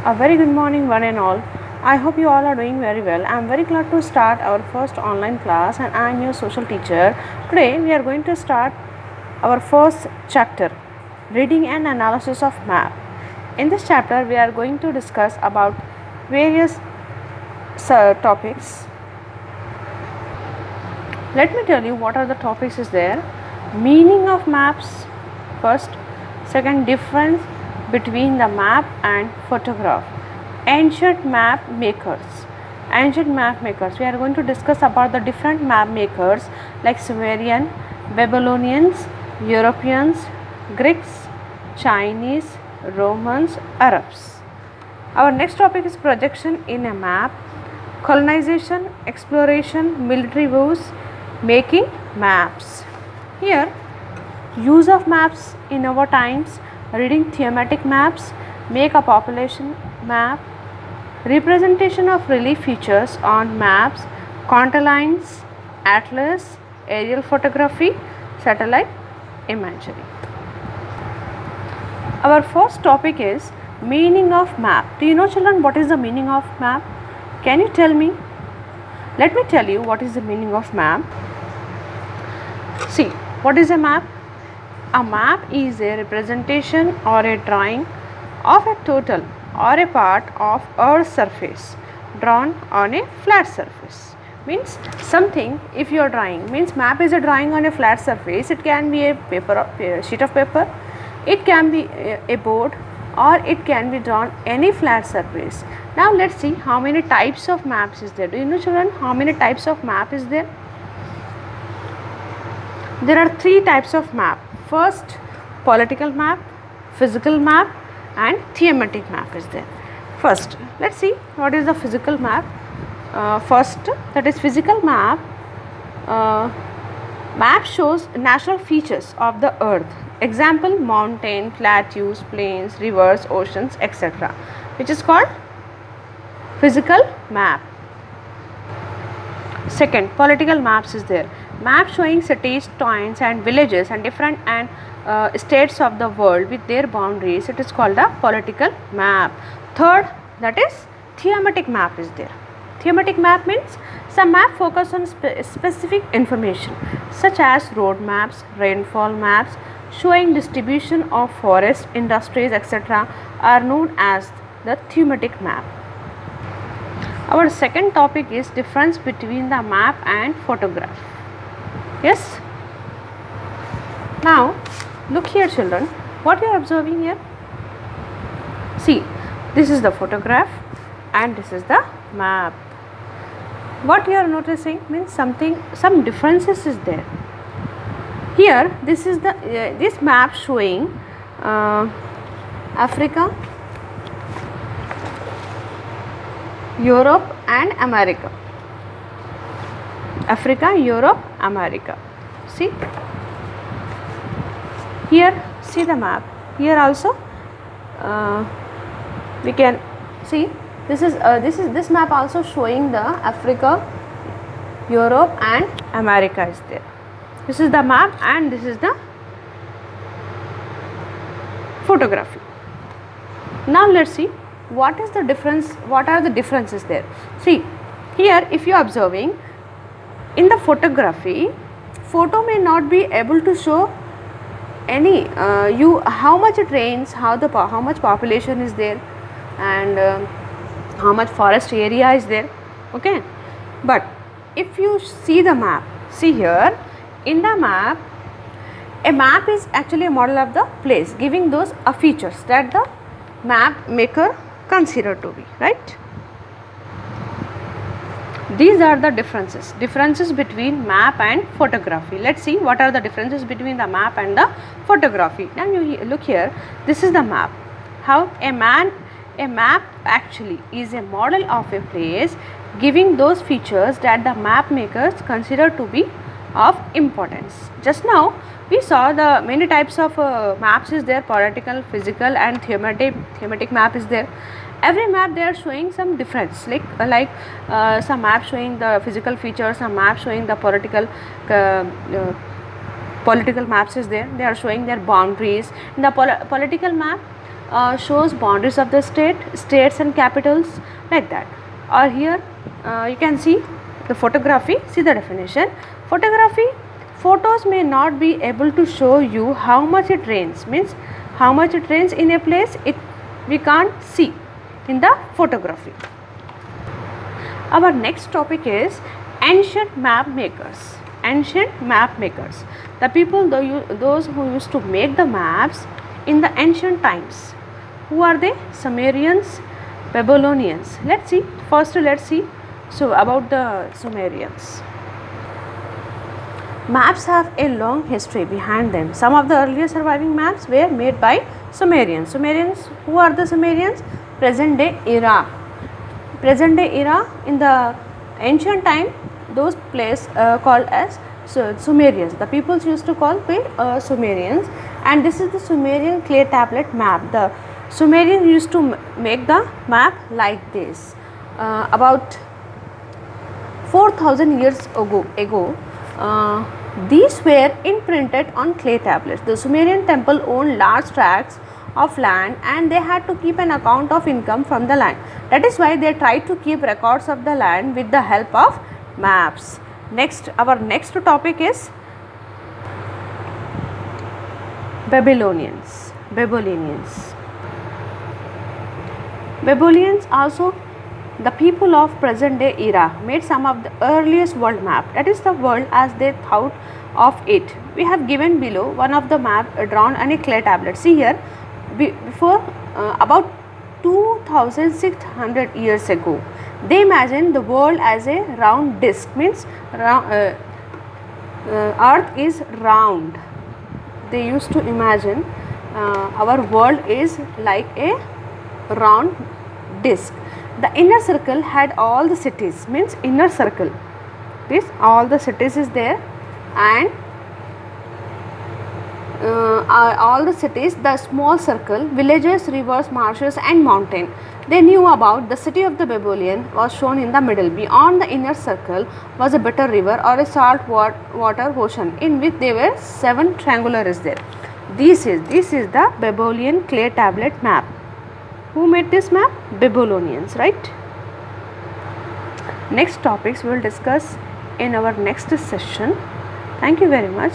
A very good morning, one and all. I hope you all are doing very well. I am very glad to start our first online class, and I am your social teacher. Today, we are going to start our first chapter, reading and analysis of map. In this chapter, we are going to discuss about various topics. Let me tell you what are the topics is there. Meaning of maps first, second difference between the map and photograph, ancient map makers. We are going to discuss about the different map makers like Sumerian, Babylonians, Europeans, Greeks, Chinese, Romans, Arabs. Our next topic is projection in a map, colonization, exploration, military views, making maps. Here, use of maps in our times, reading thematic maps, make a population map, representation of relief features on maps, contour lines, atlas, aerial photography, satellite imagery. Our first topic is meaning of map. Do you know, children, what is the meaning of map? Can you tell me? Let me tell you what is the meaning of map. See, what is a map? A map is a representation or a drawing of a total or a part of Earth's surface drawn on a flat surface. Means something, if you are drawing, means map is a drawing on a flat surface. It can be a sheet of paper, it can be a board, or it can be drawn any flat surface. Now let's see how many types of maps is there. Do you know, children, how many types of map is there? There are three types of map. First, political map, physical map, and thematic map is there. First, let's see what is the physical map. First, that is physical map. Map shows natural features of the earth. Example, mountain, plateaus, plains, rivers, oceans, etc., which is called physical map. Second, political maps is there. Map showing cities, towns and villages and different states of the world with their boundaries. It is called a political map. Third, that is thematic map is there. Thematic map means some map focus on specific information such as road maps, rainfall maps, showing distribution of forest, industries, etc., are known as the thematic map. Our second topic is difference between the map and photograph. Yes. Now look here, children, what you are observing here. See, this is the photograph and this is the map. What you are noticing means some differences is there. Here, this is the this map showing Africa, Europe and America. Africa, Europe, America. See, here, see the map. Here also we can see this map also showing the Africa, Europe and America is there. This is the map and this is the photography. Now let's see what is the difference, what are the differences there. See, here if you are observing, in the photography, photo may not be able to show any how much it rains, how much population is there, and how much forest area is there. Okay, but if you see the map, see here in the map, a map is actually a model of the place, giving those features that the map maker consider to be right. These are the differences between map and photography. Let's see what are the differences between the map and the photography. Now you look here, this is the map. How a map actually is a model of a place, giving those features that the map makers consider to be of importance. Just now we saw the many types of maps is there, political, physical and thematic map is there. Every map they are showing some difference, like some map showing the physical features, some map showing the political maps is there. They are showing their boundaries. In the political map, shows boundaries of the states and capitals, like that. Or here you can see the photography. See the definition. Photography, photos may not be able to show you how much it rains, means how much it rains in a place, we can't see in the photography. Our next topic is ancient map makers. Ancient map makers, the people, those who used to make the maps in the ancient times. Who are they? Sumerians, Babylonians. Let's see. First, let's see about the Sumerians. Maps have a long history behind them. Some of the earliest surviving maps were made by Sumerians. Sumerians, who are the Sumerians? Present day era. Present day era, in the ancient time, those places called as Sumerians. The peoples used to call Sumerians, and this is the Sumerian clay tablet map. The Sumerians used to make the map like this. About 4,000 years ago, these were imprinted on clay tablets. The Sumerian temple owned large tracts of land, and they had to keep an account of income from the land. That is why they tried to keep records of the land with the help of maps. Next, our next topic is Babylonians. Babylonians, also the people of present day era, made some of the earliest world map, that is the world as they thought of it. We have given below one of the map drawn on a clay tablet. See here, before about 2600 years ago, they imagined the world as a round disc, means earth is round. They used to imagine our world is like a round disc. The inner circle had all the cities, means inner circle, this all the cities is there, and all the cities, the small circle, villages, rivers, marshes and mountain. They knew about the city of the Babylon was shown in the middle. Beyond the inner circle was a bitter river or a salt water ocean, in which there were 7 triangular is there. This is the Babylonian clay tablet map. Who made this map? Babylonians, right? Next topics we will discuss in our next session. Thank you very much.